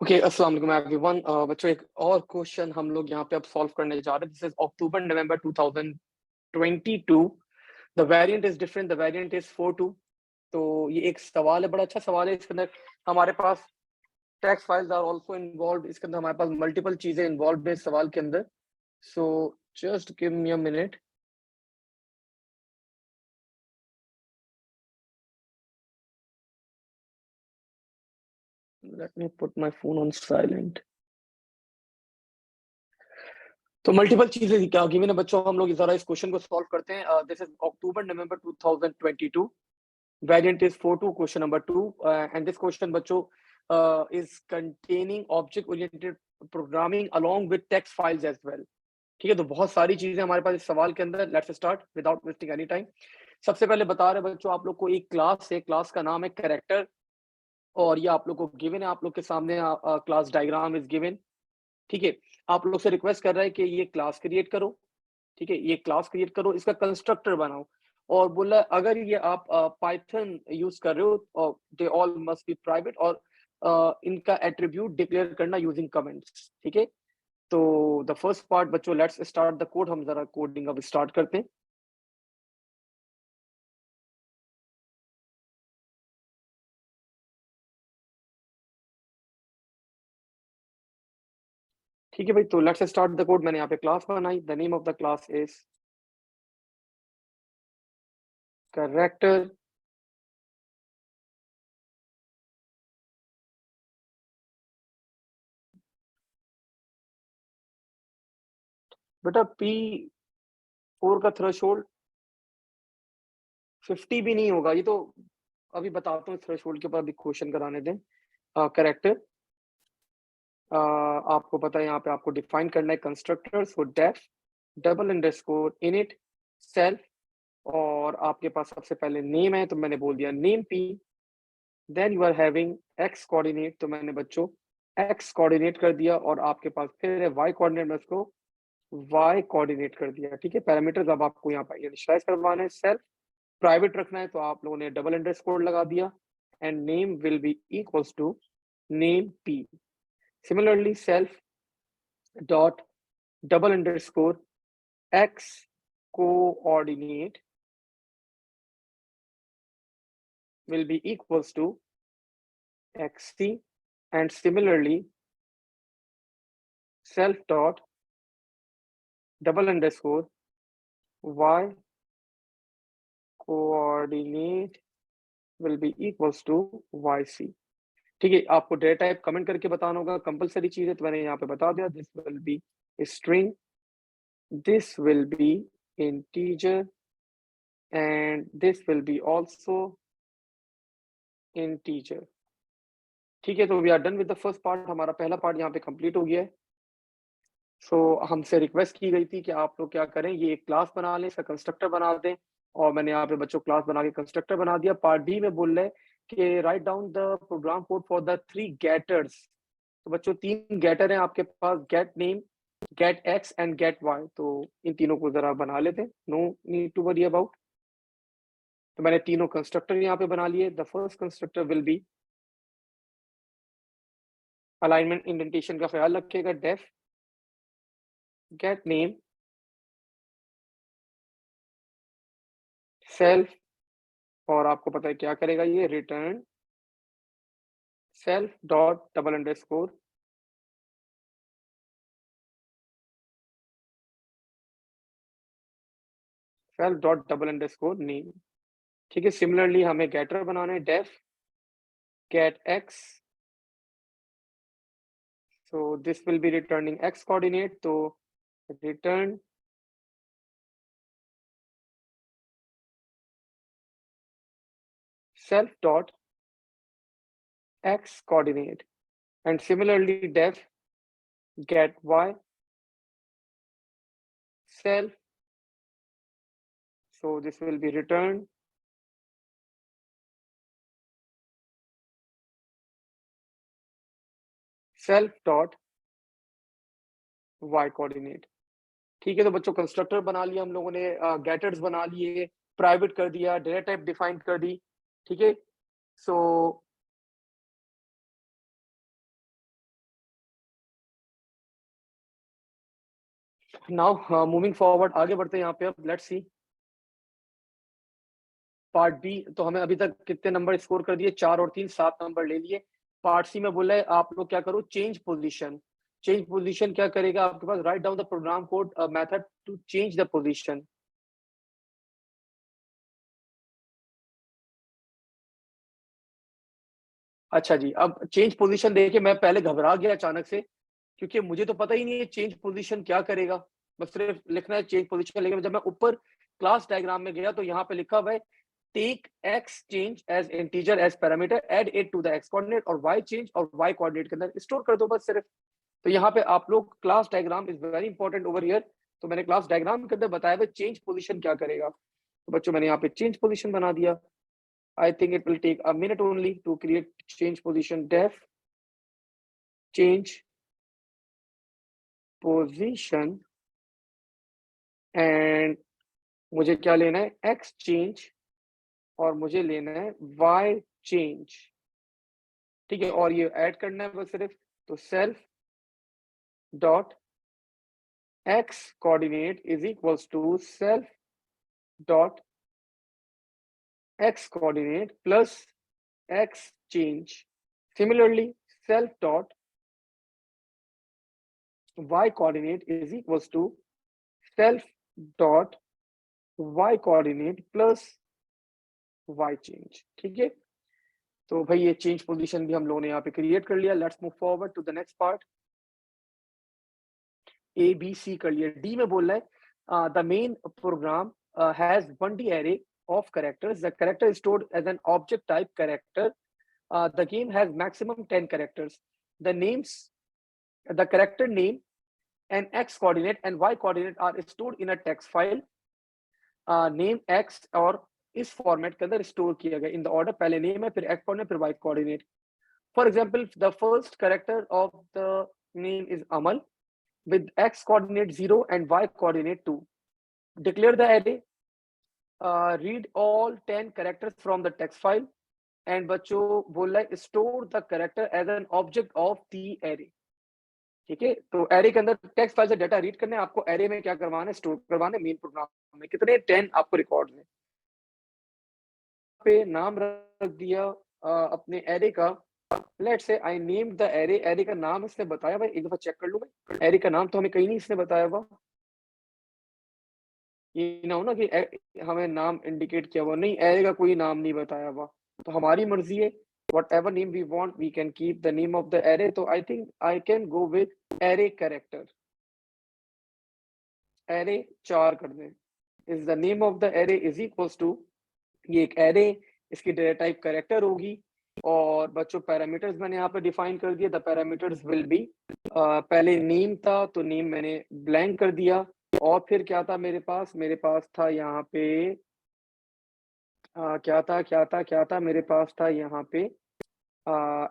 Okay, अस्सलाम वालेकुम everyone. बच्चों, एक और क्वेश्चन हम लोग यहाँ पे अब सॉल्व करने जा रहे हैं। This is October November 2022। The variant is different, the variant is 42। तो ये एक सवाल है, बड़ा अच्छा सवाल है। इसके अंदर हमारे पास text files are also involve. इसके अंदर हमारे पास मल्टीपल चीजें इन्वॉल्व है इस सवाल के अंदर। So just give me a minute. Let me put my phone on silent. तो मल्टीपल चीजें क्या गिवन है बच्चों, हम लोग जरा इस क्वेश्चन को सॉल्व करते हैं। This is October November 2022। Variant is 42, question number 2. And this question, बच्चों, is containing object-oriented programming along with text files as well. ठीक है, तो बहुत सारी चीजें हमारे पास इस सवाल के अंदर। Let's start without wasting any time. सबसे पहले बता रहे बच्चों आप लोग को एक क्लास है, क्लास का नाम है कैरेक्टर, और ये आप लोग को गिवन है। आप लोग के सामने क्लास डायग्राम इज गिवन। ठीक है, आप लोग से रिक्वेस्ट कर रहा है कि ये क्लास क्रिएट करो। ठीक है, ये क्लास क्रिएट करो, इसका कंस्ट्रक्टर बनाओ। और बोला अगर ये आप पाइथन यूज कर रहे हो और they all must be private, और इनका एट्रीब्यूट डिक्लेयर करना यूजिंग कमेंट्स। ठीक है, तो द फर्स्ट पार्ट बच्चों, लेट्स स्टार्ट द कोड। हम जरा कोडिंग अब स्टार्ट करते हैं। ठीक है भाई, तो लेट्स स्टार्ट द कोड। मैंने यहाँ पे क्लास बनाई। The name of the class is character. बेटा P4 का थ्रेशोल्ड 50 भी नहीं होगा। ये तो अभी बताता हूँ, थ्रेशोल्ड के ऊपर अभी क्वेश्चन कराने दें। कैरेक्टर, आपको पता है यहाँ पे आपको डिफाइन करना है constructor. So def double underscore init self, और आपके पास सबसे पहले नेम है तो मैंने बोल दिया name P. Then you are having X coordinate, तो मैंने बच्चों एक्स कोऑर्डिनेट कर दिया। और आपके पास फिर है वाई कोऑर्डिनेट, मैं उसको वाई कोऑर्डिनेट कर दिया। ठीक है, पैरामीटर्स अब आपको यहाँ पर इनिशियलाइज करवाना है। सेल्फ प्राइवेट रखना है तो आप लोगों ने डबल अंडरस्कोर लगा दिया, and name will be equals to name P. Similarly self dot double underscore x coordinate will be equals to xt, and similarly self dot double underscore y coordinate will be equals to yc। ठीक है, आपको data type comment करके बताना होगा, compulsory चीज है, तो मैंने यहाँ पे बता दिया। This will be string, this will B integer, and this will be also integer। ठीक है, तो we are done with the first part. हमारा पहला पार्ट यहाँ पे कंप्लीट हो गया है। सो हमसे रिक्वेस्ट की गई थी कि आप लोग क्या करें, ये एक क्लास बना लें, इसका कंस्ट्रक्टर बना दें। और मैंने यहाँ पे बच्चों क्लास बना के कंस्ट्रक्टर बना दिया। पार्ट बी में बोल रहे हैं कि write down the program code for the 3 getters. तो बच्चों 3 गेटर हैं आपके पास, get name, get X and get Y. तो इन तीनों को जरा बना लेते हैं, no need to worry about. तो मैंने तीनों कंस्ट्रक्टर यहाँ पे बना लिए। The first constructor will be, alignment indentation का ख्याल रखिएगा, डेफ गेट नेम सेल्फ, और आपको पता है क्या करेगा ये, return self dot double underscore self dot double underscore name. ठीक है, सिमिलरली हमें गेटर बनाना है, def get X. So this will be returning X coordinate, तो return self dot X coordinate, and similarly def get Y self. so this will be returned self dot y coordinate। ठीक है, तो बच्चों constructor बना लिया हम लोगों ने, गेटर्स बना लिए, प्राइवेट कर दिया, डेटा टाइप डिफाइन कर दी। ठीक है, सो नाउ मूविंग फॉरवर्ड, आगे बढ़ते हैं यहाँ पे। अब लेट्स सी पार्ट बी। तो हमें अभी तक कितने नंबर स्कोर कर दिए? 4 और 3, 7 नंबर ले लिए। पार्ट सी में बोला है आप लोग क्या करो, चेंज पोजीशन। चेंज पोजीशन क्या करेगा आपके पास? Write down the program code method to change the position. अच्छा जी, अब चेंज पोजीशन देखिए, मैं पहले घबरा गया अचानक से, क्योंकि मुझे तो पता ही नहीं है चेंज पोजीशन क्या करेगा। बस सिर्फ लिखना है चेंज पोजीशन। लेकिन जब मैं ऊपर क्लास डायग्राम में गया तो यहाँ पे लिखा हुआ है take X change as integer as parameter, add it to the X coordinate, और वाई चेंज और वाई कोऑर्डिनेट के अंदर स्टोर कर दो बस सिर्फ। तो यहाँ पे आप लोग, class diagram is very important over here. तो मैंने क्लास डायग्राम के अंदर बताया हुआ चेंज पोजीशन क्या करेगा। तो बच्चों मैंने यहाँ पे चेंज पोजीशन बना दिया। I think it will take a minute only to create change position. Def change position, and मुझे क्या लेना है? एक्स चेंज, और मुझे लेना है वाई चेंज। ठीक है, और ये ऐड करना है बस सिर्फ। तो self dot X coordinate is equals to self dot X coordinate plus X change. Similarly self dot Y coordinate is equals to self dot Y coordinate plus Y change. ठीक है, तो भाई ये चेंज पोजीशन भी हम लोगों ने यहाँ पे क्रिएट कर लिया। Let's move forward to the next part. A B C कर लिया। डी में बोल रहा है the main program has 1D array of characters. The character is stored as an object type character. The game has maximum 10 characters. The names, the character name and x coordinate and y coordinate are stored in a text file. Name x और इस format के अंदर store किया गया in the order, पहले name है, फिर x coordinate, फिर y coordinate. For example the first character of the name is Amal with x coordinate 0 and y coordinate 2. Declare the array, read all 10 characters from the text file, and बच्चों बोल रहा है store the character as an object of the array. ठीक है, तो array के अंदर text file से डाटा रीड करने, आपको एरे में क्या करवाना है? स्टोर करवाना है। मेन प्रोग्राम में कितने? 10 आपको रिकॉर्ड में। पे नाम रख दिया अपने एरे का। Let's say I named the array. Array का नाम इसने बताया भाई, एक दफा चेक कर लूं मैं। एरे का नाम तो हमें कहीं नहीं इसने बताया हुआ। ये ना हो ना कि हमें नाम इंडिकेट किया हुआ नहीं, एरे का कोई नाम नहीं बताया हुआ। तो हमारी मर्जी है, whatever name we want we can keep the name of the array. तो I think I can go with array character. Array 4 कर दें। Is the name of the array is equals to, ये एक array, इसकी data type character होगी। और बच्चों parameters मैंने यहाँ पे डिफाइन कर दिया। द पैरामीटर्स विल बी, पहले नेम था तो नेम मैंने ब्लैंक कर दिया। और फिर क्या था मेरे पास? मेरे पास था यहाँ पे क्या था मेरे पास था यहाँ पे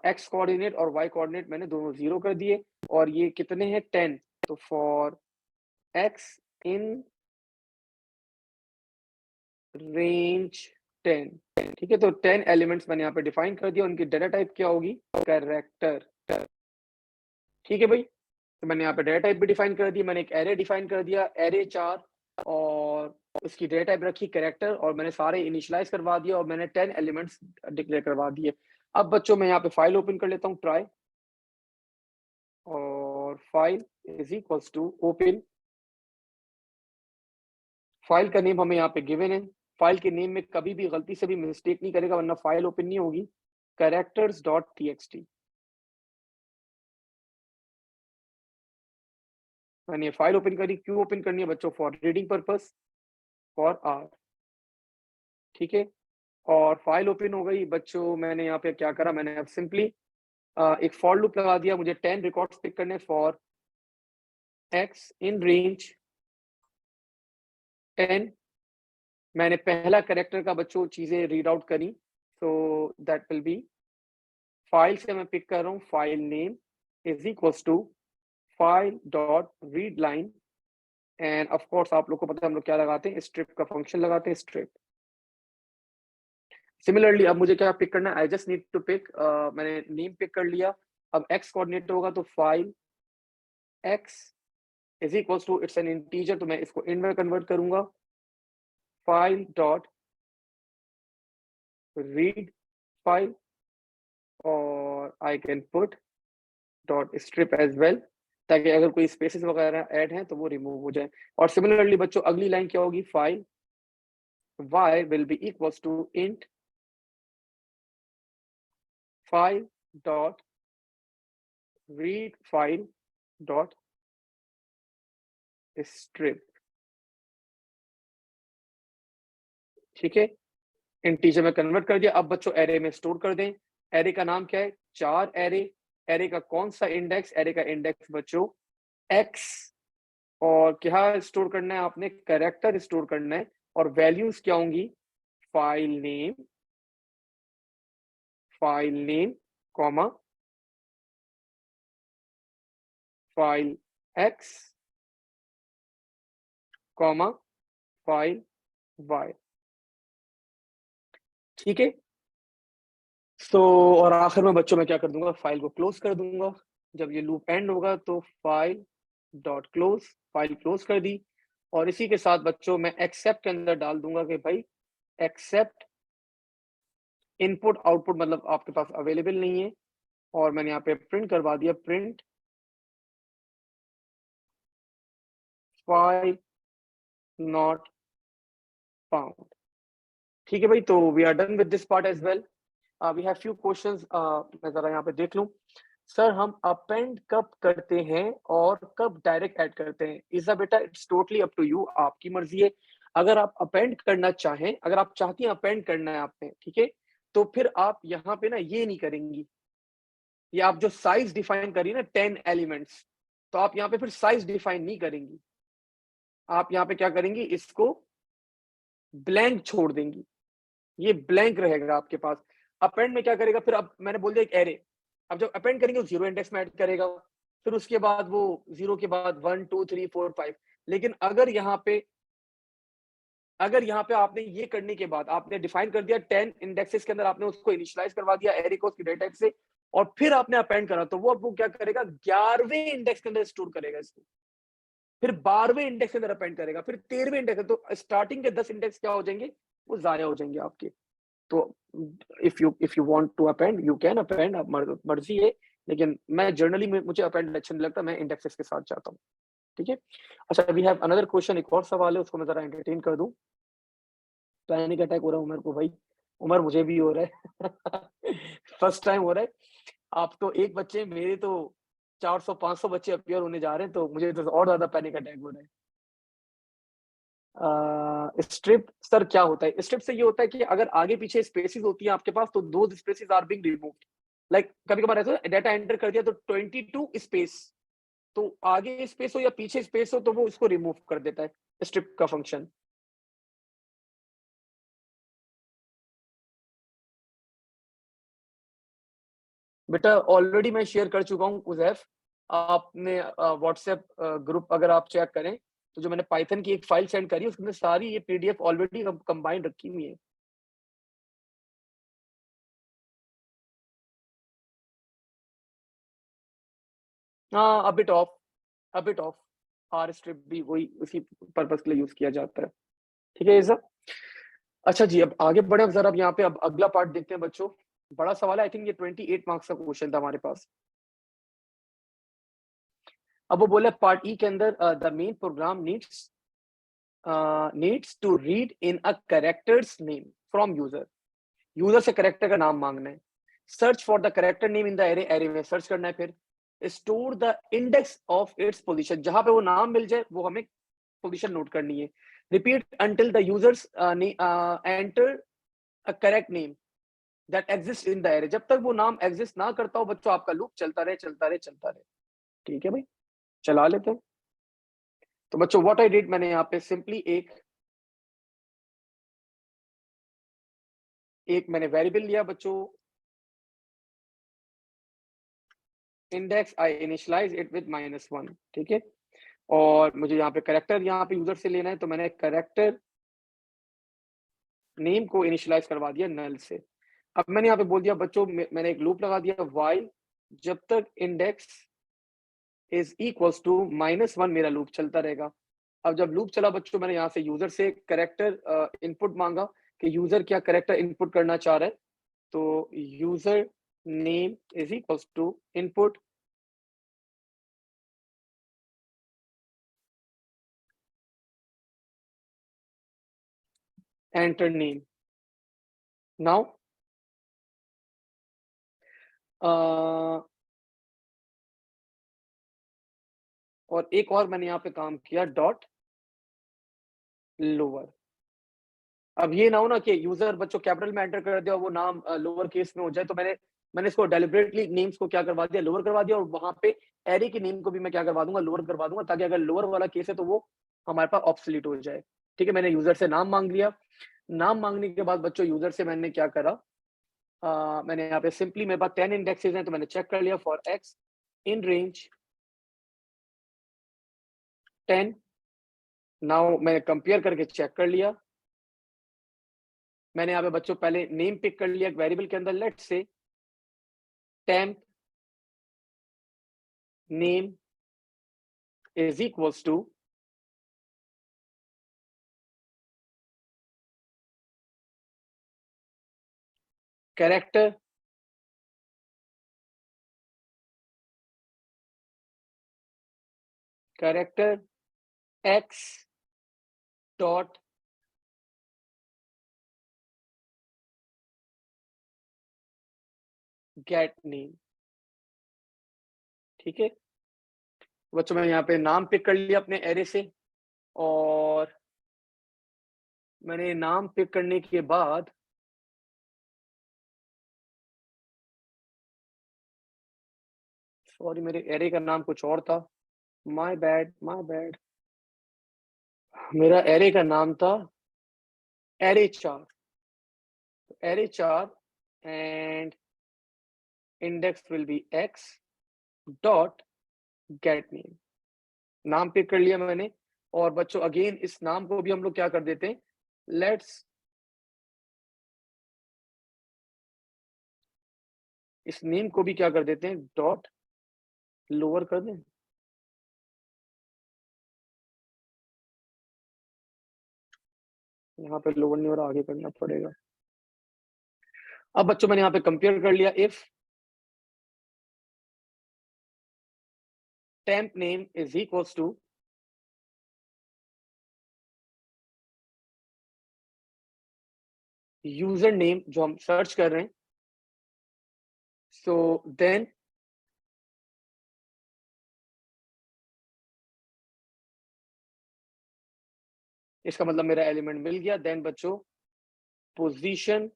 एक्स कोऑर्डिनेट और वाई कोऑर्डिनेट मैंने दोनों 0 कर दिए। और ये कितने हैं? 10। तो फॉर एक्स इन रेंज 10। ठीक है, तो 10 एलिमेंट्स मैंने यहाँ पे डिफाइन कर दिया। उनकी डेटा टाइप क्या होगी? कैरेक्टर। ठीक है भाई, तो मैंने यहाँ पे डेटा टाइप भी डिफाइन कर दी। मैंने एक एरे डिफाइन कर दिया, एरे 4, और उसकी डेटा टाइप रखी कैरेक्टर, और मैंने सारे इनिशियलाइज करवा दिया, और मैंने 10 एलिमेंट्स डिक्लेयर करवा दिए। अब बच्चों मैं यहाँ पे फाइल ओपन कर लेता हूँ, ट्राई, और file is equals to open. File का नेम हमें यहाँ पे गिवन है। फाइल के नेम में कभी भी गलती से भी मिस्टेक नहीं करेगा, वरना फाइल ओपन नहीं होगी। characters.txt। मैंने ये फाइल ओपन करी। क्यों ओपन करनी है बच्चों? For reading purpose, for R. ठीक है, और फाइल ओपन हो गई बच्चों। मैंने यहाँ पे क्या करा? मैंने अब सिंपली एक फॉर लूप लगा दिया। मुझे 10 रिकॉर्ड्स पिक करने। फॉर एक्स इन रेंज 10, मैंने पहला कैरेक्टर का बच्चों चीजें रीड आउट करी। So that will be, file से मैं पिक कर रहा हूँ file name is equals to file dot read line, and of course आप लोग को पता है हम लोग क्या लगाते हैं? स्ट्रिप का फंक्शन लगाते हैं, स्ट्रिप। सिमिलरली अब मुझे क्या पिक करना है? I just need to pick, मैंने नेम पिक कर लिया। अब एक्स कोऑर्डिनेट होगा तो file x is equals to, it's an integer, तो मैं इसको इन में कन्वर्ट करूंगा, फाइल डॉट रीड फाइल, और I can put dot strip as well, ताकि अगर कोई स्पेसेस वगैरह ऐड हैं तो वो रिमूव हो जाए। और सिमिलरली बच्चों अगली लाइन क्या होगी, file y will be equals to int file dot read file dot strip, ठीक है, इंटीजर में कन्वर्ट कर दिया। अब बच्चों एरे में स्टोर कर दें। एरे का नाम क्या है, 4 एरे। एरे का कौन सा इंडेक्स, एरे का इंडेक्स बच्चों x, और क्या स्टोर करना है आपने, कैरेक्टर स्टोर करना है, और वैल्यूज क्या होंगी, file name comma file x comma file y, ठीक है। तो और आखिर में बच्चों मैं क्या कर दूंगा, फाइल को क्लोज कर दूंगा। जब ये लूप एंड होगा तो file dot close, file close कर दी। और इसी के साथ बच्चों मैं एक्सेप्ट के अंदर डाल दूंगा कि भाई एक्सेप्ट इनपुट आउटपुट मतलब आपके पास अवेलेबल नहीं है, और मैंने यहाँ पे प्रिंट करवा दिया, प्रिंट फाइल नॉट फाउंड, ठीक है भाई। तो we are done with this part as well. We have few questions, मैं जरा यहाँ पे देख लूं। सर हम अपेंड कब करते हैं और कब डायरेक्ट ऐड करते हैं? इज़ा बेटा it's totally up to you, आपकी मर्जी है। अगर आप अपेंड करना चाहें, अगर आप चाहती हैं अपेंड करना है आपने, ठीक है, तो फिर आप यहाँ पे ना ये नहीं करेंगी, ये आप जो साइज डिफाइन करी ना 10 एलिमेंट्स, तो आप यहाँ पे फिर साइज डिफाइन नहीं करेंगी। आप यहाँ पे क्या करेंगी, इसको ब्लैंक छोड़ देंगी, ये ब्लैंक रहेगा आपके पास। अपेंड में क्या करेगा, फिर अब मैंने बोल दिया एक एरे, अब जब अपेंड करेंगे वो 0 इंडेक्स में ऐड करेगा, फिर उसके बाद वो 0 के बाद 1 2 3 4 5। लेकिन अगर यहाँ पे आपने ये करने के बाद आपने डिफाइन कर दिया 10 इंडेक्सेस के अंदर, आपने उसको इनिशियलाइज करवा दिया एरे को उसकी डेटा टाइप से, और फिर आपने अपेंड करा, तो वो क्या करेगा, 11वें इंडेक्स के अंदर स्टोर करेगा इसको, फिर 12वें इंडेक्स के अंदर अपेंड करेगा, फिर 13वें इंडेक्स, तो स्टार्टिंग के 10 इंडेक्स क्या हो जाएंगे, वो जाया हो जाएंगे आपके। तो if you want to append you can append, आप मर्जी है, लेकिन मैं जनरली मुझे अपेंड अच्छा नहीं लगता, मैं इंडेक्सेस के साथ जाता हूँ, ठीक है। अच्छा, वी हैव अनदर क्वेश्चन, एक और सवाल है, उसको मैं जरा एंटरटेन कर दूं। पैनिक अटैक हो रहा है उमर को भाई, उमर मुझे भी हो रहा है फर्स्ट टाइम हो रहा है। आप तो एक बच्चे, मेरे तो 400-500 बच्चे अपियर होने जा रहे हैं, तो मुझे तो और ज्यादा पैनिक अटैक हो रहा है। स्ट्रिप सर क्या होता है, स्ट्रिप से ये होता है कि अगर आगे पीछे स्पेसेस होती हैं आपके पास, तो दो spaces are being removed. Like कभी कभार ऐसा डाटा एंटर कर दिया तो 22 स्पेस, तो आगे स्पेस हो या पीछे स्पेस हो तो वो इसको रिमूव कर देता है, स्ट्रिप का फंक्शन। बेटा ऑलरेडी मैं शेयर कर चुका हूँ उजैफ, आपने व्हाट्सएप ग्रुप अगर आप चेक करें, तो जो मैंने पाइथन की एक फाइल सेंड करी उसमें सारी ये पीडीएफ ऑलरेडी कंबाइंड रखी हुई है। हाँ, a bit of R strip भी वही उसी पर्पस के लिए यूज किया जाता है, ठीक है ये सब। अच्छा जी, अब आगे बढ़े, अब जरा अब यहाँ पे अब अगला पार्ट देखते हैं बच्चों। बड़ा सवाल है, आई थिंक ये 28 मार्क्स का क्वेश्चन था हमारे पास। अब वो बोला पार्ट ई के अंदर the main program needs to read in a characters name from user. User से कैरेक्टर का नाम मांगना है, search for the character name in the array, array में सर्च करना है, फिर store the index of its position, जहां पे वो नाम मिल जाए वो हमें पोजीशन नोट करनी है। Repeat until the users enter a correct name that exist in the array, जब तक वो नाम एग्जिस्ट ना करता हो बच्चों आपका लूप चलता रहे चलता रहे चलता रहे, ठीक है भाई, चला लेते हैं। तो बच्चों व्हाट आई डिड, मैंने यहाँ पे सिंपली एक मैंने वेरिएबल लिया बच्चों, index I initialize it with -1, ठीक है। और मुझे यहाँ पे करेक्टर यहाँ पे यूजर से लेना है, तो मैंने करेक्टर नेम को इनिशियलाइज करवा दिया नल से। अब मैंने यहाँ पे बोल दिया बच्चों, मैंने एक लूप लगा दिया वाइल, जब तक इंडेक्स इज इक्वल्स टू -1 मेरा लूप चलता रहेगा। अब जब लूप चला बच्चों, मैंने यहाँ से यूजर से करेक्टर इनपुट मांगा कि यूजर क्या करेक्टर इनपुट करना चाह रहा है, तो user name is equals to input enter name. Now और एक और मैंने यहाँ पे काम किया, डॉट लोअर। अब ये ना हो ना कि यूजर बच्चों कैपिटल में एंटर कर दिया और वो नाम लोअर केस में हो जाए, तो मैंने इसको डेलिबरेटली नेम्स को क्या करवा दिया, लोअर करवा दिया, और वहां पे एरे की नेम को भी मैं क्या करवा दूंगा, लोअर करवा दूंगा, ताकि अगर लोअर वाला केस है तो वो हमारे पास ऑब्सोलीट हो जाए। ठीक है, मैंने यूजर से नाम मांग लिया। नाम मांगने के बाद बच्चों यूजर से मैंने क्या करा, मैंने यहाँ पे सिंपली, मेरे पास 10 इंडेक्सेस हैं, तो मैंने चेक कर लिया for x in range 10। Now मैंने कंपेयर करके चेक कर लिया। मैंने यहाँ पे बच्चों पहले नेम पिक कर लिया एक वेरिएबल के अंदर, let's say temp name is equals to character x dot get name। ठीक है बच्चों, मैं यहाँ पे नाम पिक कर लिया अपने एरे से, और मैंने नाम पिक करने के बाद सॉरी मेरे एरे का नाम कुछ और था, माय बैड। मेरा एरे का नाम था array 4, array 4 and index will B x dot gate name. नाम पिक कर लिया मैंने, और बच्चों अगेन इस नाम को भी हम लोग क्या कर देते हैं, लेट्स इस नेम को भी क्या कर देते हैं, डॉट लोअर कर दें। यहाँ पे लोअर नहीं हो रहा, आगे करना पड़ेगा। अब बच्चों मैंने यहाँ पे कंपेयर कर लिया, if temp name is equals to user name जो हम सर्च कर रहे हैं, सो देन इसका मतलब मेरा एलिमेंट मिल गया। देन बच्चों position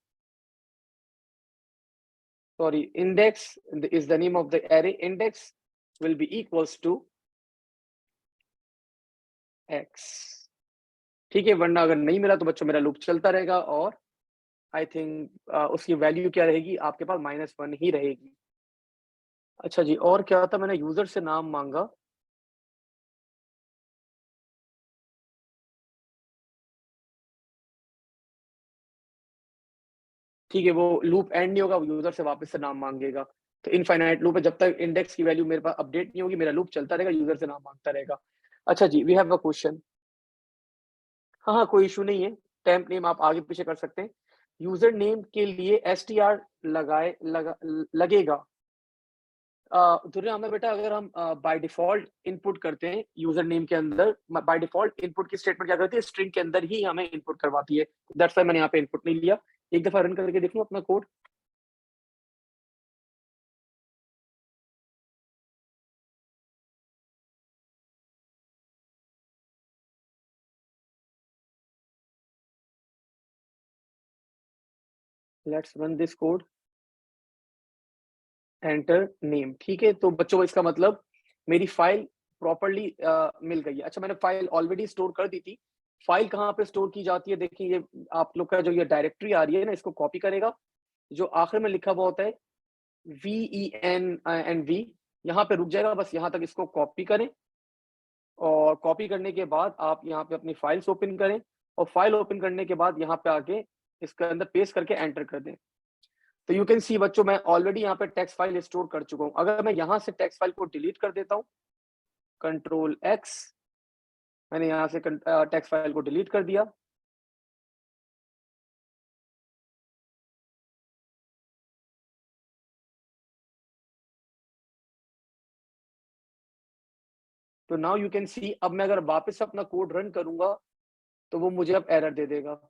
sorry index is the name of the array, index will be equals to x। ठीक है, वरना अगर नहीं मिला तो बच्चों मेरा लूप चलता रहेगा, और आई थिंक उसकी वैल्यू क्या रहेगी आपके पास, -1 ही रहेगी। अच्छा जी, और क्या था, मैंने यूजर से नाम मांगा, ठीक है, वो लूप एंड नहीं होगा, वो यूजर से वापस से नाम मांगेगा। तो इनफाइनाइट लूप है, जब तक इंडेक्स की वैल्यू मेरे पास अपडेट नहीं होगी, मेरा लूप चलता रहेगा, यूजर से नाम मांगता रहेगा। अच्छा जी, वी हैव अ क्वेश्चन। हाँ, कोई इशू नहीं है, टेम्प नेम आप आगे पीछे कर सकते हैं। यूजर नेम के लिए str लगेगा। दुर्या हमें बेटा, अगर हम बाय डिफॉल्ट इनपुट करते हैं यूजर नेम के अंदर, बाय डिफॉल्ट इनपुट की स्टेटमेंट क्या करती है, स्ट्रिंग के अंदर ही हमें इनपुट करवाती है। दैट्स व्हाई मैंने यहाँ पे इनपुट नहीं लिया। एक दफा रन करके देख लो अपना code. Let's run this code, enter name. ठीक है, तो बच्चों इसका मतलब मेरी फाइल प्रॉपर्ली मिल गई है। अच्छा, मैंने फाइल ऑलरेडी स्टोर कर दी थी। फाइल कहाँ पे स्टोर की जाती है, देखिए ये आप लोग का जो ये डायरेक्टरी आ रही है ना, इसको कॉपी करेगा, जो आखिर में लिखा हुआ होता है VEN, यहाँ पे रुक जाएगा, बस यहाँ तक इसको कॉपी करें, और कॉपी करने के बाद आप यहाँ पे अपनी फाइल्स ओपन करें, और फाइल ओपन करने के बाद यहाँ पे आके इसके अंदर पेस्ट करके एंटर कर दें। तो यू कैन सी बच्चों, मैं ऑलरेडी यहाँ पे टेक्स्ट फाइल स्टोर कर चुका हूँ। अगर मैं यहाँ से टेक्स्ट फाइल को डिलीट कर देता हूँ, कंट्रोल एक्स, मैंने यहाँ से टेक्स्ट फाइल को डिलीट कर दिया। तो नाउ यू कैन सी, अब मैं अगर वापस अपना कोड रन करूंगा तो वो मुझे अब एरर दे देगा।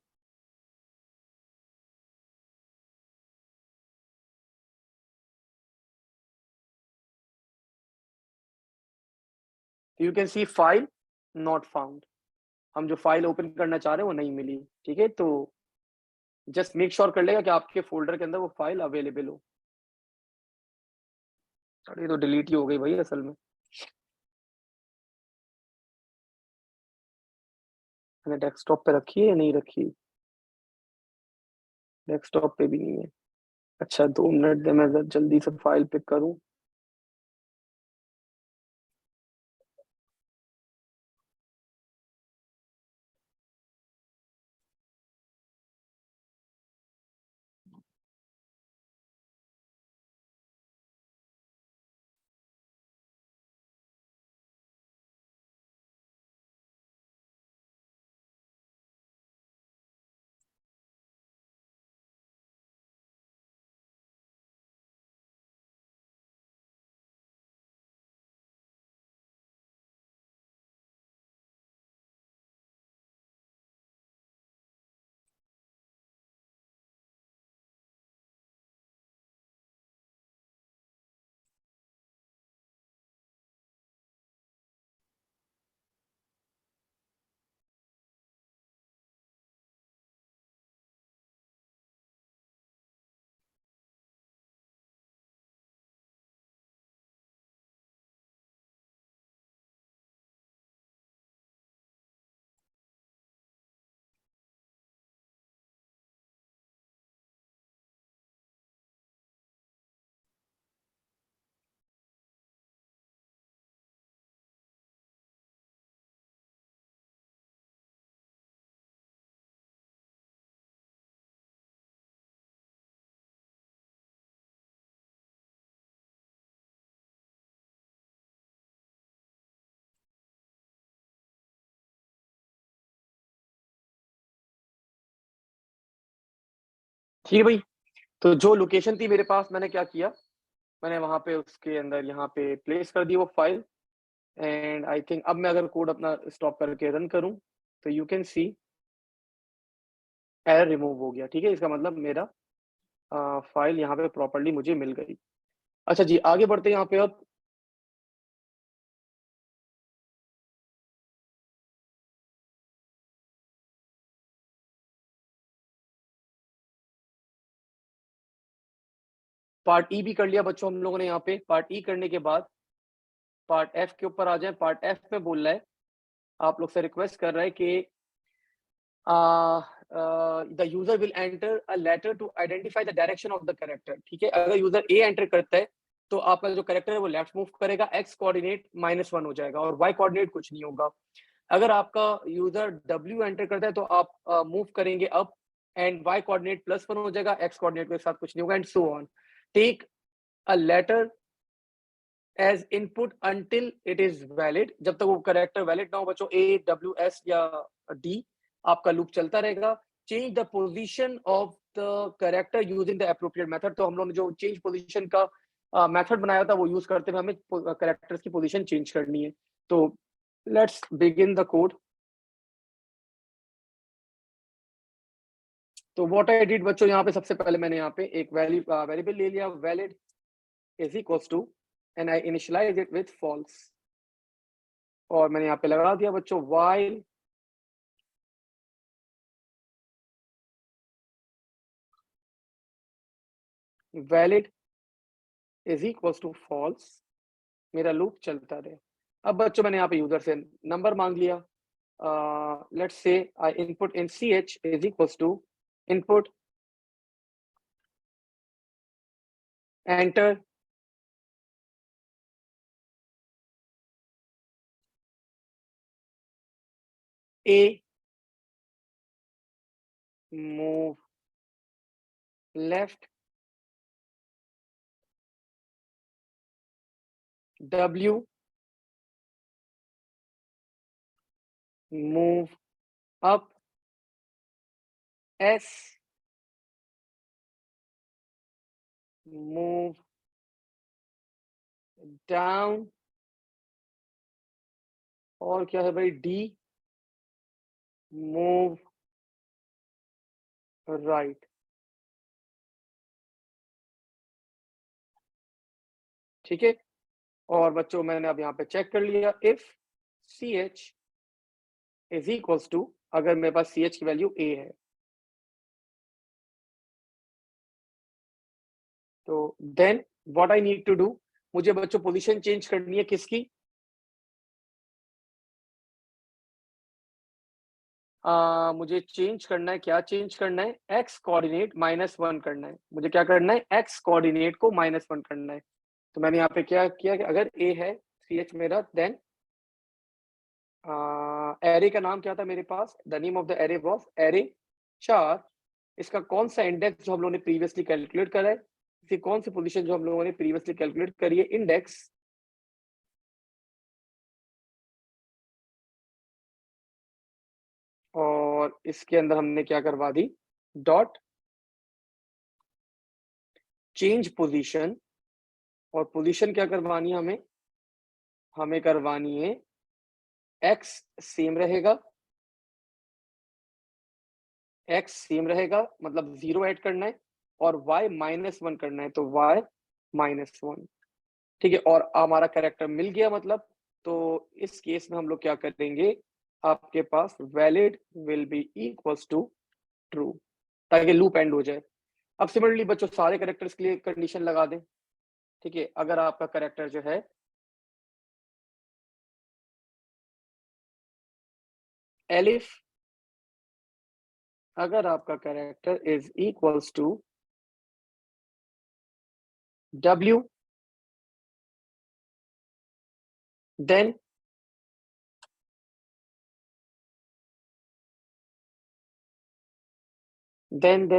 You can see file not found, हम जो फाइल ओपन करना चाह रहे हैं वो नहीं मिली। ठीक है, तो जस्ट मेक श्योर कर लेगा कि आपके फोल्डर के अंदर वो फाइल अवेलेबल हो। ये तो डिलीट ही हो गई भाई असल में, मैंने डेस्कटॉप पे रखी है या नहीं रखी? डेस्कटॉप पे भी नहीं है। अच्छा 2 मिनट दे, मैं जल्दी से फाइल पिक करूं। ठीक है भाई, तो जो लोकेशन थी मेरे पास, मैंने क्या किया, मैंने वहां पे उसके अंदर यहाँ पे प्लेस कर दी वो फाइल। एंड आई थिंक अब मैं अगर कोड अपना स्टॉप करके रन करूं तो you can see error remove हो गया। ठीक है, इसका मतलब मेरा फाइल यहाँ पे प्रॉपरली मुझे मिल गई। अच्छा जी, आगे बढ़ते हैं यहाँ पे अब। पार्ट ई भी कर लिया बच्चों हम लोगों ने। यहाँ पे पार्ट ई करने के बाद पार्ट एफ के ऊपर आ जाए। पार्ट एफ में बोल रहा है, आप लोग से रिक्वेस्ट कर रहा है कि the user will enter a letter to identify the direction of the character. ठीक है, अगर यूजर ए एंटर करता है तो आपका जो कैरेक्टर है वो लेफ्ट मूव करेगा, एक्स कोऑर्डिनेट -1 हो जाएगा और वाई कोऑर्डिनेट कुछ नहीं होगा। अगर आपका यूजर डब्ल्यू एंटर करता है तो आप मूव करेंगे अप एंड वाई कोऑर्डिनेट +1 हो जाएगा, एक्स कोऑर्डिनेट के साथ कुछ नहीं होगा, and so on. Take a letter as input until it is valid, जब तक वो करेक्टर वैलिड ना हो बच्चों, ए डब्ल्यू एस या डी, आपका लूप चलता रहेगा। Change the position of the character using the appropriate method, तो हम लोगों ने जो चेंज पोजीशन का मेथड बनाया था वो यूज करते हुए हमें करेक्टर्स की पोजीशन चेंज करनी है। तो लेट्स बिगिन द कोड। तो व्हाट आई डिड बच्चों, यहाँ पे सबसे पहले मैंने यहाँ पे एक वेरिएबल ले लिया, valid is equals to, and I initialize it with false, और मैंने यहाँ पे लगा दिया बच्चों while valid is equals to false, मेरा लूप चलता रहे। अब बच्चों मैंने यहाँ पे यूजर से नंबर मांग लिया। Let's say I input in C H is equals to input enter A move left W move up, S move down, और क्या है भाई, D move right। ठीक है, और बच्चों मैंने अब यहाँ पे चेक कर लिया, if CH is equals to, अगर मेरे पास CH की वैल्यू A है, तो then what I need to do, मुझे बच्चों पोजीशन चेंज करनी है किसकी, मुझे चेंज करना है, क्या चेंज करना है, x कोऑर्डिनेट -1 करना है, मुझे क्या करना है, x कोऑर्डिनेट को -1 करना है। तो मैंने यहाँ पे क्या किया कि अगर A है CH मेरा, देन एरे का नाम क्या था मेरे पास, the name of the array was array 4। इसका कौन सा इंडेक्स जो हम लोगों ने प्रीवियसली कैलकुलेट करा है, इसकी कौन सी पोजीशन जो हम लोगों ने प्रीवियसली कैलकुलेट करी है, इंडेक्स, और इसके अंदर हमने क्या करवा दी, डॉट चेंज पोजीशन, और पोजीशन क्या करवानी है हमें, हमें करवानी है x सेम रहेगा, x सेम रहेगा मतलब 0 ऐड करना है, और y -1 करना है, तो y -1। ठीक है, और हमारा कैरेक्टर मिल गया मतलब, तो इस केस में हम लोग क्या करेंगे, आपके पास valid will be equals to true, ताकि लूप एंड हो जाए। अब सिमिलरली बच्चों सारे कैरेक्टर्स के लिए कंडीशन लगा दें। ठीक है, अगर आपका कैरेक्टर जो है एलिफ, अगर आपका character is equals to W, then then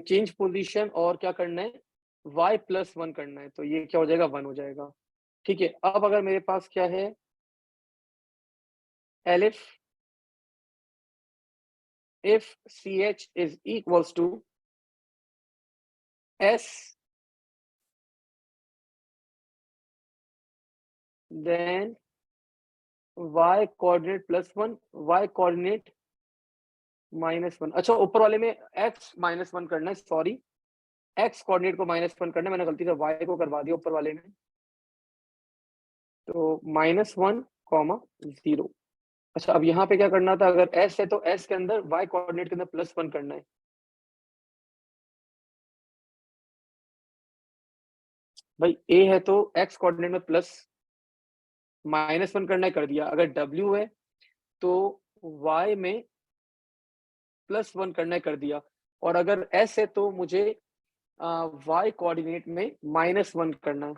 change position, और क्या करना है, y+1 करना है, तो ये क्या हो जाएगा, 1 हो जाएगा। ठीक है, अब अगर मेरे पास क्या है, elif if CH is equals to S, then y coordinate +1, y coordinate -1। अच्छा, ऊपर वाले में x -1 करना है, सॉरी, x कोऑर्डिनेट को -1 करना है, मैंने गलती से y को करवा दिया ऊपर वाले में, तो -1, 0। अच्छा, अब यहाँ पे क्या करना था, अगर s है तो s के अंदर y कोऑर्डिनेट के अंदर +1 करना है। भाई a है तो x कोऑर्डिनेट में -1 करना है, कर दिया। अगर w है तो y में +1 करना है, कर दिया। और अगर s है तो मुझे y कोऑर्डिनेट में -1 करना है,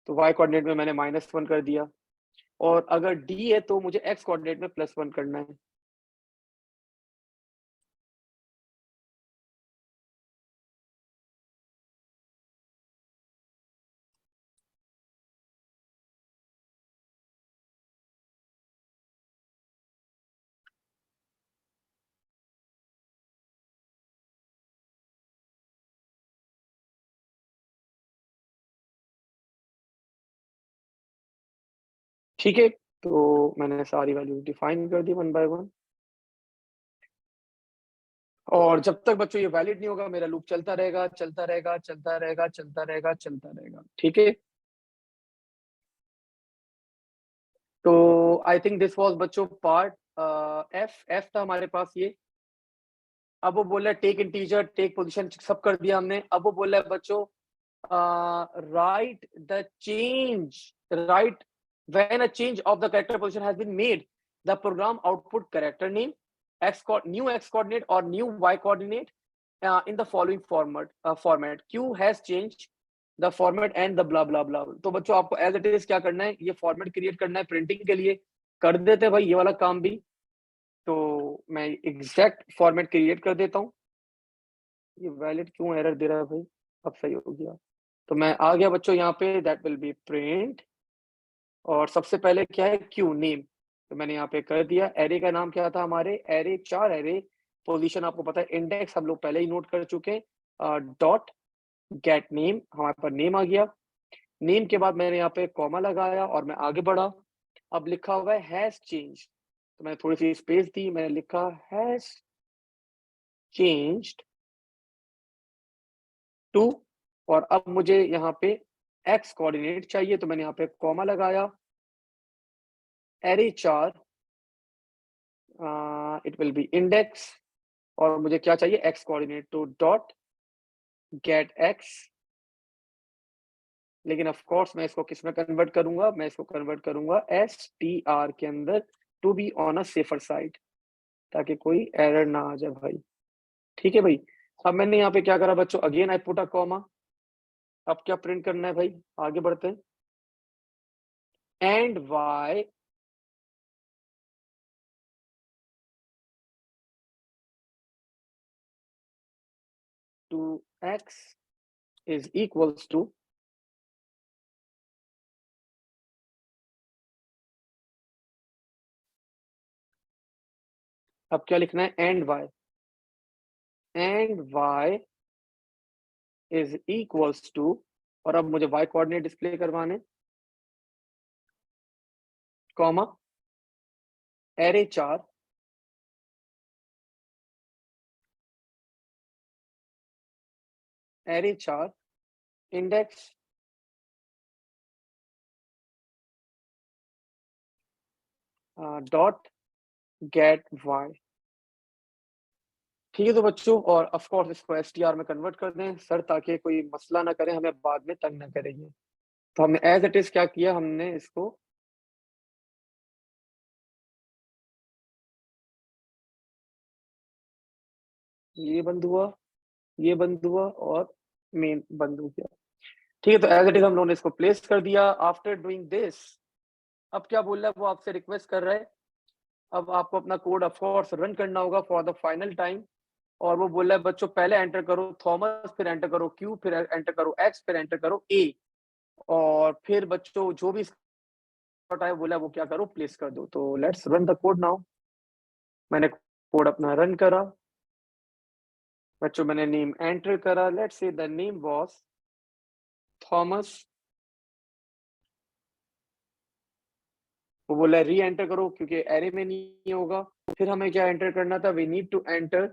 तो y कोऑर्डिनेट में मैंने -1 कर दिया। और अगर d है तो मुझे x कोऑर्डिनेट में +1 करना है। ठीक है, तो मैंने सारी वैल्यूज डिफाइन कर दी 1 बाय 1। और जब तक बच्चों ये वैलिड नहीं होगा, मेरा लूप चलता रहेगा, चलता रहेगा, चलता रहेगा, चलता रहेगा, चलता रहेगा। ठीक है, तो आई थिंक दिस वाज बच्चों पार्ट एफ था हमारे पास ये। अब वो बोल रहा है टेक इंटीजर, टेक पोजीशन, सब कर दिया हमने। अब वो बोल रहा है बच्चों write the change, write when a change of the character position has been made, the program output character name, new x coordinate or new y coordinate in the following format, q has changed the format and the blah blah blah। तो बच्चों आपको as it is क्या करना है, ये format create करना है printing के लिए, कर देते हैं भाई ये वाला काम भी। तो मैं एग्जैक्ट फॉर्मेट क्रिएट कर देता हूँ। ये वैलिड क्यों एरर दे रहा है भाई? अब सही हो गया। तो मैं आ गया बच्चों यहाँ पे, दैट विल बी प्रिंट, और सबसे पहले क्या है, क्यू नेम, तो मैंने यहाँ पे कर दिया। एरे का नाम क्या था हमारे, एरे 4 एरे, पोजीशन आपको पता है, इंडेक्स हम लोग पहले ही नोट कर चुके हैं। डॉट गेट नेम, हमारे पास नेम आ गया। नेम के बाद मैंने यहाँ पे कॉमा लगाया और मैं आगे बढ़ा। अब लिखा हुआ है हैज चेंज, तो मैंने थोड़ी सी स्पेस दी, मैंने लिखा हैज चेंज्ड टू, और अब मुझे यहाँ पे एक्स कोऑर्डिनेट चाहिए, तो मैंने यहाँ पे कॉमा लगाया। Array 4 it will be index, और मुझे क्या चाहिए, एक्स कोऑर्डिनेट, तो डॉट गेट एक्स। लेकिन ऑफ कोर्स मैं इसको किस में कन्वर्ट करूंगा, मैं इसको कन्वर्ट करूंगा str के अंदर, to be on a safer side, ताकि कोई एरर ना आ जाए भाई। ठीक है भाई। अब मैंने यहाँ पे क्या करा बच्चों, again I put a comma. अब क्या प्रिंट करना है भाई, आगे बढ़ते हैं। And y to x is equals to, अब क्या लिखना है, and y is equals to, और अब मुझे वाई कोऑर्डिनेट डिस्प्ले करवाने, comma array 4 index dot get y. ठीक है तो बच्चों, और ऑफ कोर्स इसको एसटीआर में कन्वर्ट कर दें सर, ताकि कोई मसला ना करें, हमें बाद में तंग ना करेंगे। तो हमने एज इट इज क्या किया, हमने इसको ये बंद हुआ, ये बंद हुआ, और मेन बंद हो गया। ठीक है, तो एज इट इज हम लोगों ने इसको प्लेस कर दिया। आफ्टर डूइंग दिस, अब क्या बोल रहा है वो, आपसे रिक्वेस्ट कर रहा है, अब आपको अपना कोड ऑफ कोर्स रन करना होगा फॉर द फाइनल टाइम। और वो बोल रहा है बच्चों, पहले एंटर करो थॉमस, फिर एंटर करो क्यू, फिर एंटर करो एक्स, फिर एंटर करो ए, और फिर बच्चों जो भी है बोला वो क्या करो, प्लेस कर दो। तो let's run the code now. मैंने कोड अपना रन करा बच्चों, मैंने नेम एंटर करा, let's say the name was Thomas. वो बोला री एंटर करो क्योंकि एरे में नहीं होगा। फिर हमें क्या एंटर करना था, we need to enter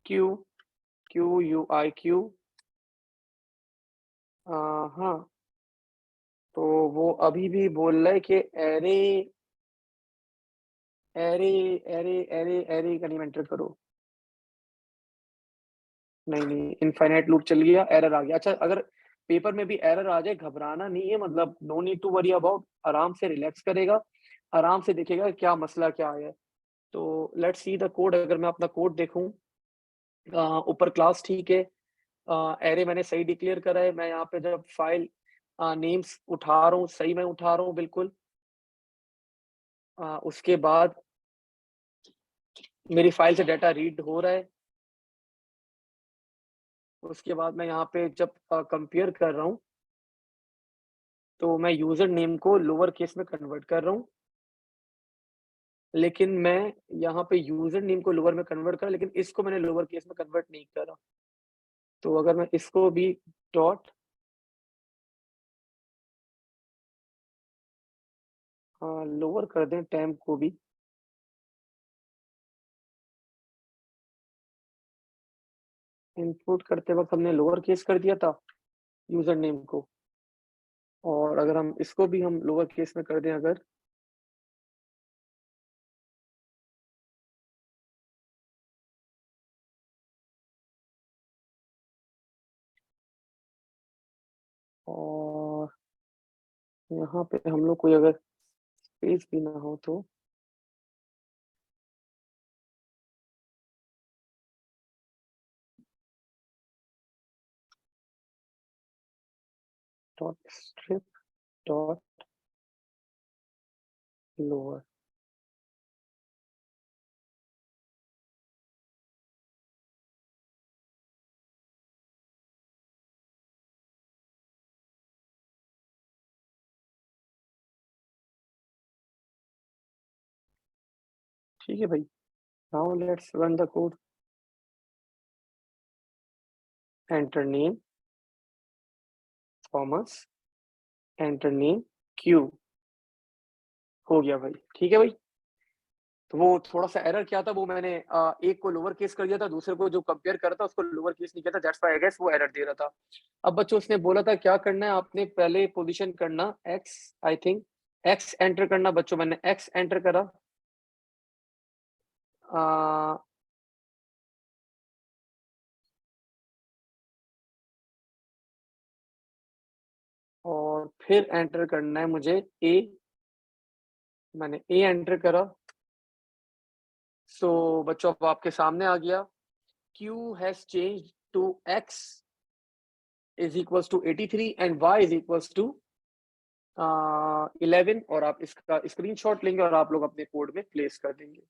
Q, Q U I Q, हाँ। तो वो अभी भी बोल रहा है कि array array array array array का नेम एंटर करो। नहीं नहीं, इनफाइनाइट लूप चल गया, एरर आ गया। अच्छा, अगर पेपर में भी एरर आ जाए, घबराना नहीं है, मतलब no need to worry about, आराम से रिलैक्स करेगा, आराम से देखेगा क्या मसला क्या है। तो लेट्स सी द कोड। अगर मैं अपना कोड देखूं, ऊपर क्लास ठीक है, एरे मैंने सही डिक्लेयर करा है। मैं यहाँ पे जब फाइल नेम्स उठा रहा हूँ, सही मैं उठा रहा हूँ बिल्कुल। उसके बाद मेरी फाइल से डाटा रीड हो रहा है। उसके बाद मैं यहाँ पे जब कंपेयर कर रहा हूँ, तो मैं यूजर नेम को लोअर केस में कन्वर्ट कर रहा हूँ। लेकिन मैं यहाँ पे यूजर नेम को लोअर में कन्वर्ट करा, लेकिन इसको मैंने लोअर केस में कन्वर्ट नहीं करा। तो अगर मैं इसको भी डॉट लोअर कर दें, टैम को भी, इनपुट करते वक्त हमने लोअर केस कर दिया था यूजर नेम को, और अगर हम इसको भी हम लोअर केस में कर दें, अगर और यहाँ पे हम लोग कोई अगर स्पेस भी ना हो तो डॉट स्ट्रिप डॉट लोअर, ठीक है भाई, now let's run the code, enter name Thomas, enter name Q, हो गया भाई। ठीक है भाई, तो वो थोड़ा सा एरर क्या था, वो मैंने एक को लोअर केस कर दिया था, दूसरे को जो कंपेयर कर रहा था उसको लोअर केस नहीं किया था, दैट्स व्हाई आई गेस वो एरर दे रहा था। अब बच्चों उसने बोला था क्या करना है, आपने पहले पोजीशन करना x, I think x enter करना। बच्चों मैंने एक्स एंटर करा, आ, और फिर एंटर करना है मुझे ए, मैंने ए एंटर करा। सो बच्चों अब आपके सामने आ गया, Q has changed to X is equals to 83 and Y is equals to 11, और आप इसका स्क्रीनशॉट लेंगे और आप लोग अपने कोड में प्लेस कर देंगे।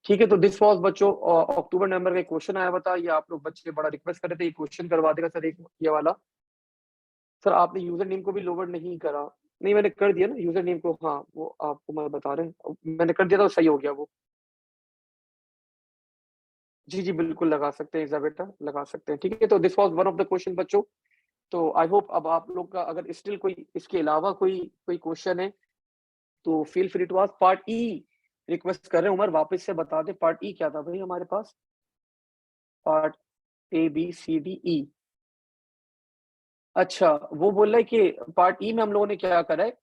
ठीक है, तो दिस वाज बच्चों अक्टूबर नवंबर का क्वेश्चन आया बता, ये आप लोग बच्चे बड़ा रिक्वेस्ट कर रहे थे, ये क्वेश्चन करवा देगा सर एक ये वाला। सर आपने यूजर नेम को भी लोवर नहीं करा? नहीं मैंने कर दिया ना यूजर नेम को, हाँ वो आपको मैं बता रहे हैं, मैंने कर दिया था, सही हो गया वो। जी जी बिल्कुल लगा सकते हैं बेटा, लगा सकते हैं। ठीक है, तो this was one of the question बच्चों। तो आई होप अब आप लोग का अगर स्टिल कोई इसके अलावा कोई कोई क्वेश्चन है तो feel free to ask. Part E request कर रहे हैं, उमर वापस से बता दे पार्ट ई क्या था भाई हमारे पास। Part A B C D E, अच्छा वो बोल रहा है कि पार्ट ई में हम लोगों ने क्या करा है,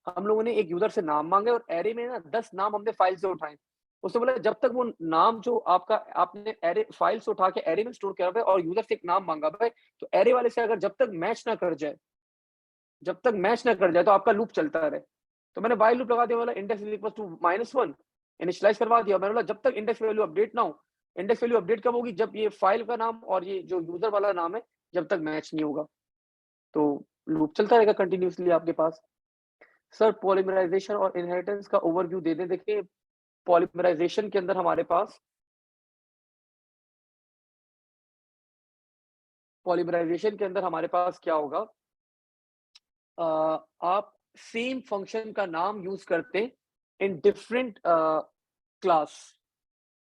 हम लोगों ने एक यूजर से नाम मांगे और एरे में ना 10 नाम हमने फाइल से उठाए। उसने बोला जब तक वो नाम जो आपका आपने एरे फाइल से उठा के एरे में स्टोर किया हुआ है और यूजर से एक नाम मांगा हुआ है, तो एरे वाले से अगर जब तक मैच ना कर जाए, जब तक मैच ना कर जाए तो आपका लूप चलता रहे। तो मैंने वाइल लूप लगा दिया, बोला index is equal to -1, initialize करवा दिया। मैंने बोला जब तक इंडेक्स वैल्यू अपडेट ना हो, इंडेक्स वैल्यू अपडेट कब होगी, जब ये फाइल का नाम और ये जो यूजर वाला नाम है जब तक मैच नहीं होगा, तो लूप चलता रहेगा कंटिन्यूअसली आपके पास। सर पॉलीमराइजेशन और इनहेरिटेंस का ओवरव्यू दे दें। देखिए पॉलीमराइजेशन के अंदर हमारे पास, पॉलीमराइजेशन के अंदर हमारे पास क्या होगा, आप सेम फंक्शन का नाम यूज करते हैं इन डिफरेंट क्लास,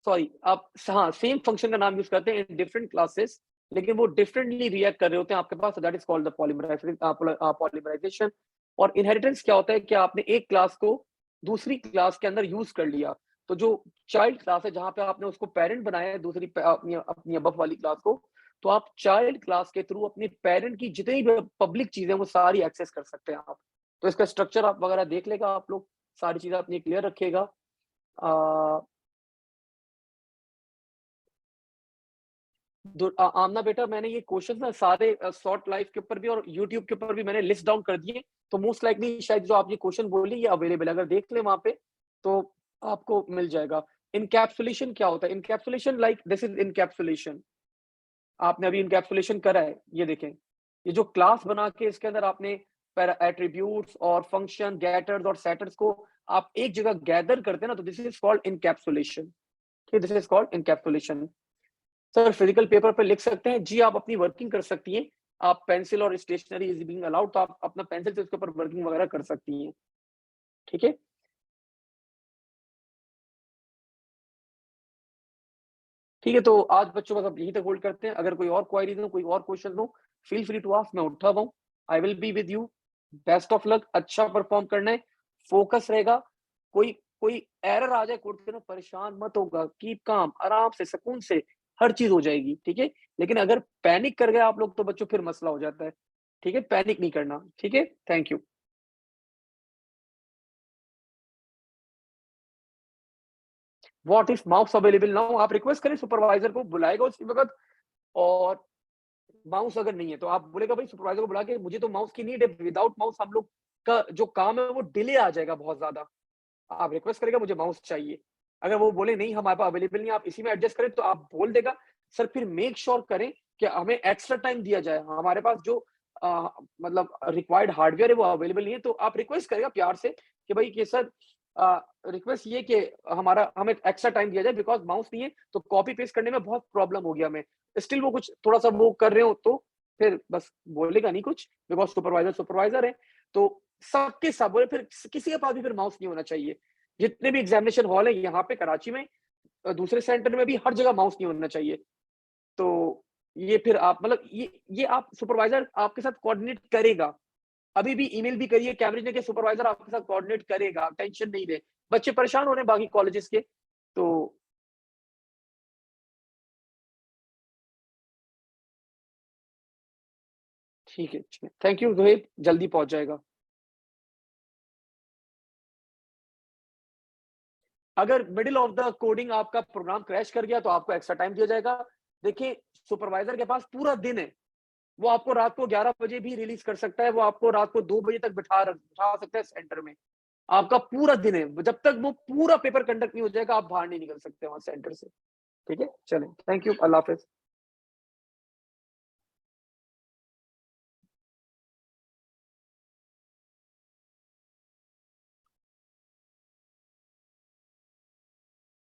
सॉरी आप हाँ सेम फंक्शन का नाम यूज करते हैं इन डिफरेंट क्लासेस, लेकिन वो डिफरेंटली रिएक्ट कर रहे होते हैं आपके पास, that is called the polymerisation. और इनहेरिटेंस क्या होता है कि आपने एक क्लास को दूसरी क्लास के अंदर यूज कर लिया, तो जो चाइल्ड क्लास है जहां पे आपने उसको पेरेंट बनाया है दूसरी अपनी अबव वाली क्लास को, तो आप चाइल्ड क्लास के थ्रू अपने पेरेंट की जितनी भी पब्लिक चीजें वो सारी एक्सेस कर सकते हैं आप। तो इसका स्ट्रक्चर आप वगैरह देख लेगा आप लोग, सारी चीजें अपनी क्लियर रखिएगा। आमना बेटा मैंने ये क्वेश्चन ना सारे शॉर्ट लाइफ के ऊपर भी और यूट्यूब के ऊपर भी मैंने लिस्ट डाउन कर दिए, तो मोस्ट लाइकली शायद जो आप ये क्वेश्चन बोली ये अवेलेबल है, अगर देख ले वहां पे तो आपको मिल जाएगा। इनकैप्सुलेशन क्या होता है, encapsulation like this is encapsulation, आपने अभी इनकैप्सुलेशन करा है, ये देखें ये जो क्लास बना के इसके अंदर आपने एट्रीब्यूट्स और फंक्शन गेटर्स और सेटर्स को आप एक जगह गैदर करते हैं ना, तो this is called encapsulation. This is called encapsulation. Sir physical paper पे लिख सकते हैं जी, आप अपनी वर्किंग कर सकती हैं, आप पेंसिल और स्टेशनरी इज बीइंग अलाउड, तो आप अपना पेंसिल से उसके ऊपर वर्किंग वगैरह कर सकती हैं। ठीक है, ठीक है, तो आज बच्चों बस अब यहीं तक होल्ड करते हैं, अगर कोई और क्वारीज हो कोई और क्वेश्चन हो फील फ्री टू आस्क, मैं उठा हुआ हूँ, I will be with you. Best of luck, अच्छा परफॉर्म करना है, फोकस रहेगा, कोई कोई एरर आ जाए कोड के ना परेशान मत होगा, कीप काम, आराम से सुकून से हर चीज हो जाएगी। ठीक है, लेकिन अगर पैनिक कर गए आप लोग तो बच्चों फिर मसला हो जाता है। ठीक है, पैनिक नहीं करना। ठीक है, thank you. What if mouse available now, आप रिक्वेस्ट करें सुपरवाइजर को, बुलाएगा उसी वक्त, और माउस अगर नहीं है तो आप बोलेगा भाई सुपरवाइजर को बुला के मुझे तो माउस की नीड है, विदाउट माउस हम लोग का जो काम है वो डिले आ जाएगा बहुत ज्यादा। आप रिक्वेस्ट करेगा मुझे माउस चाहिए, अगर वो बोले नहीं हमारे पास अवेलेबल नहीं आप इसी में एडजस्ट करें, तो आप बोल देगा सर फिर मेक श्योर करें कि हमें एक्स्ट्रा टाइम दिया जाए, हमारे पास जो मतलब रिक्वायर्ड हार्डवेयर है वो अवेलेबल नहीं है, तो आप रिक्वेस्ट करेगा प्यार से कि भाई कि सर रिक्वेस्ट ये कि हमारा हमें एक्स्ट्रा टाइम दिया जाए, बिकॉज माउस नहीं है तो कॉपी पेस्ट करने में बहुत प्रॉब्लम हो गया हमें। स्टिल वो कुछ थोड़ा सा वो कर रहे हो तो फिर बस बोलेगा नहीं कुछ, बिकॉज सुपरवाइजर सुपरवाइजर है। तो सबके सब बोले फिर किसी के पास भी फिर माउस नहीं होना चाहिए, जितने भी एग्जामिनेशन हॉल है यहाँ पे कराची में, दूसरे सेंटर में भी, हर जगह माउस नहीं होना चाहिए। तो ये फिर आप मतलब ये आप सुपरवाइजर आपके साथ कोऑर्डिनेट करेगा। अभी भी ईमेल भी करिए कैम्ब्रिज ने कि सुपरवाइजर आपके साथ कोऑर्डिनेट करेगा, टेंशन नहीं ले। बच्चे परेशान हो रहे हैं बाकी कॉलेजेस के, तो ठीक है। थैंक यू जोहेब, जल्दी पहुंच जाएगा। अगर मिडिल ऑफ द कोडिंग आपका प्रोग्राम क्रैश कर गया तो आपको एक्स्ट्रा टाइम दिया जाएगा। देखिए, सुपरवाइजर के पास पूरा दिन है, वो आपको रात को 11 बजे भी रिलीज कर सकता है, वो आपको रात को 2 बजे तक बिठा सकता है सेंटर में। आपका पूरा दिन है, जब तक वो पूरा पेपर कंडक्ट नहीं हो जाएगा आप बाहर नहीं निकल सकते वहां सेंटर से। ठीक है, चलें, थैंक यू, अल्लाह हाफिज।